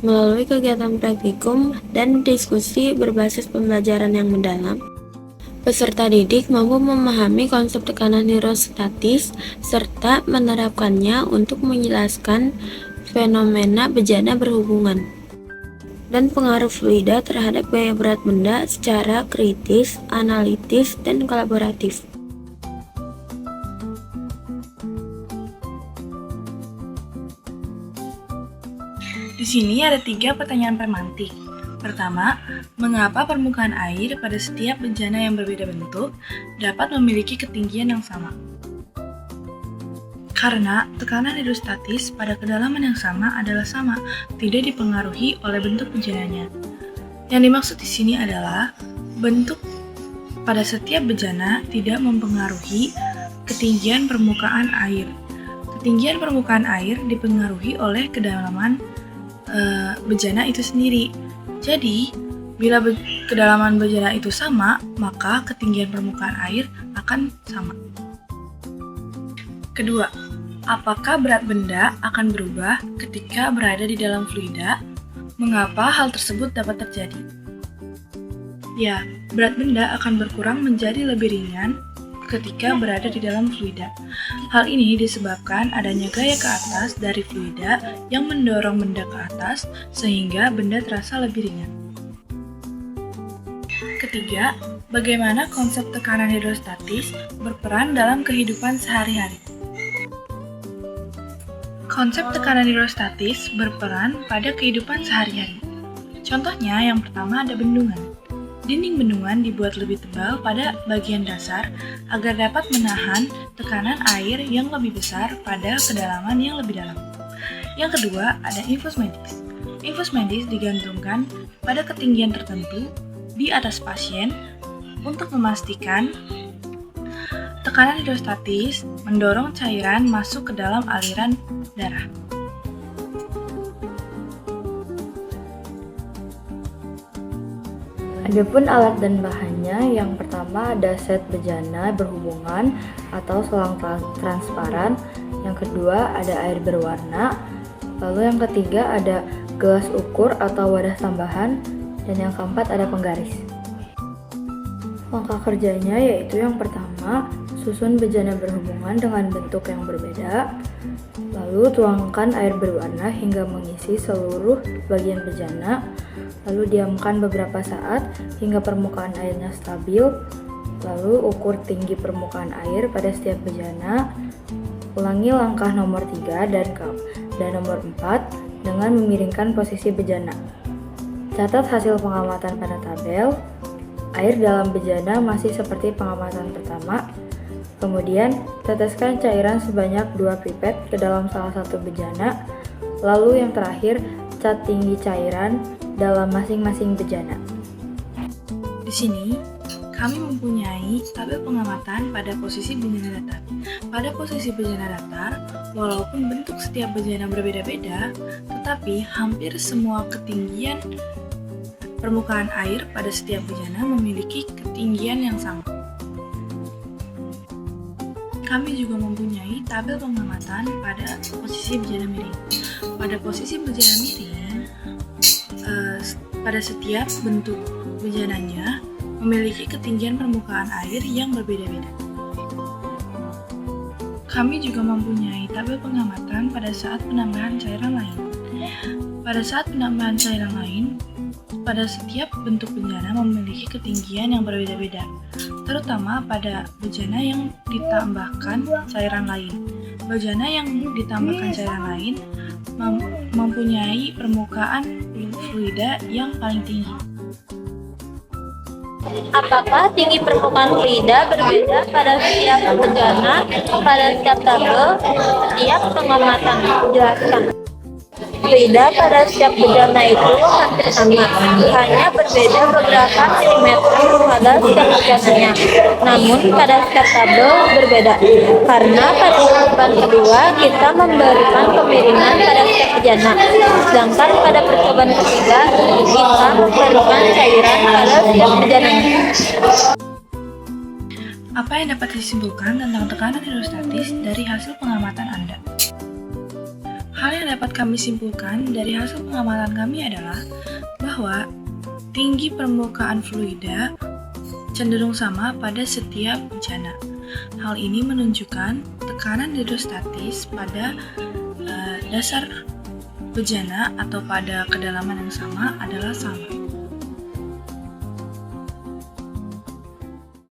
Melalui kegiatan praktikum dan diskusi berbasis pembelajaran yang mendalam, peserta didik mampu memahami konsep tekanan hidrostatis serta menerapkannya untuk menjelaskan fenomena bejana berhubungan dan pengaruh fluida terhadap gaya berat benda secara kritis, analitis, dan kolaboratif. Di sini ada 3 pertanyaan pemantik. Pertama, mengapa permukaan air pada setiap bejana yang berbeda bentuk dapat memiliki ketinggian yang sama? Karena tekanan hidrostatis pada kedalaman yang sama adalah sama, tidak dipengaruhi oleh bentuk bejananya. Yang dimaksud di sini adalah bentuk pada setiap bejana tidak mempengaruhi ketinggian permukaan air. Ketinggian permukaan air dipengaruhi oleh kedalaman bejana itu sendiri. Jadi, bila kedalaman bejana itu sama, maka ketinggian permukaan air akan sama. Kedua, apakah berat benda akan berubah ketika berada di dalam fluida? Mengapa hal tersebut dapat terjadi? Ya, berat benda akan berkurang menjadi lebih ringan ketika berada di dalam fluida. Hal ini disebabkan adanya gaya ke atas dari fluida yang mendorong benda ke atas sehingga benda terasa lebih ringan. Ketiga, bagaimana konsep tekanan hidrostatis berperan dalam kehidupan sehari-hari? Konsep tekanan hidrostatis berperan pada kehidupan sehari-hari. Contohnya yang pertama ada bendungan. Dinding bendungan dibuat lebih tebal pada bagian dasar agar dapat menahan tekanan air yang lebih besar pada kedalaman yang lebih dalam. Yang kedua, ada infus medis. Infus medis digantungkan pada ketinggian tertentu di atas pasien untuk memastikan tekanan hidrostatis mendorong cairan masuk ke dalam aliran darah. Adapun alat dan bahannya, yang pertama ada set bejana berhubungan atau selang transparan, yang kedua ada air berwarna, lalu yang ketiga ada gelas ukur atau wadah tambahan, dan yang keempat ada penggaris. Langkah kerjanya yaitu yang pertama, susun bejana berhubungan dengan bentuk yang berbeda, lalu tuangkan air berwarna hingga mengisi seluruh bagian bejana, lalu diamkan beberapa saat hingga permukaan airnya stabil, lalu ukur tinggi permukaan air pada setiap bejana. Ulangi langkah nomor 3 dan nomor 4 dengan memiringkan posisi bejana. Catat hasil pengamatan pada tabel. Air dalam bejana masih seperti pengamatan pertama. Kemudian, teteskan cairan sebanyak 2 pipet ke dalam salah satu bejana. Lalu yang terakhir, cat tinggi cairan dalam masing-masing bejana. Di sini, kami mempunyai tabel pengamatan pada posisi bejana datar. Pada posisi bejana datar, walaupun bentuk setiap bejana berbeda-beda, tetapi hampir semua ketinggian permukaan air pada setiap bejana memiliki ketinggian yang sama. Kami juga mempunyai tabel pengamatan pada posisi bejana miring. Pada posisi bejana miring, pada setiap bentuk bejananya memiliki ketinggian permukaan air yang berbeda-beda. Kami juga mempunyai tabel pengamatan pada saat penambahan cairan lain. Pada saat penambahan cairan lain, pada setiap bentuk bejana memiliki ketinggian yang berbeda-beda, terutama pada bejana yang ditambahkan cairan lain. Bejana yang ditambahkan cairan lain mempunyai permukaan fluida yang paling tinggi. Apakah tinggi permukaan fluida berbeda pada setiap bejana, pada setiap tabel, setiap pengamatan? Jelaskan. Fluida pada setiap bejana itu hampir sama, hanya berbeda beberapa milimeter pada setiap bejananya. Namun pada setiap tabel berbeda, karena pada percobaan kedua kita memberikan kemiringan pada setiap bejana, sedangkan pada percobaan ketiga kita memberikan cairan pada setiap bejananya. Apa yang dapat disimpulkan tentang tekanan hidrostatis dari hasil pengamatan Anda? Hal yang dapat kami simpulkan dari hasil pengamatan kami adalah bahwa tinggi permukaan fluida cenderung sama pada setiap bejana. Hal ini menunjukkan tekanan hidrostatis pada dasar bejana atau pada kedalaman yang sama adalah sama.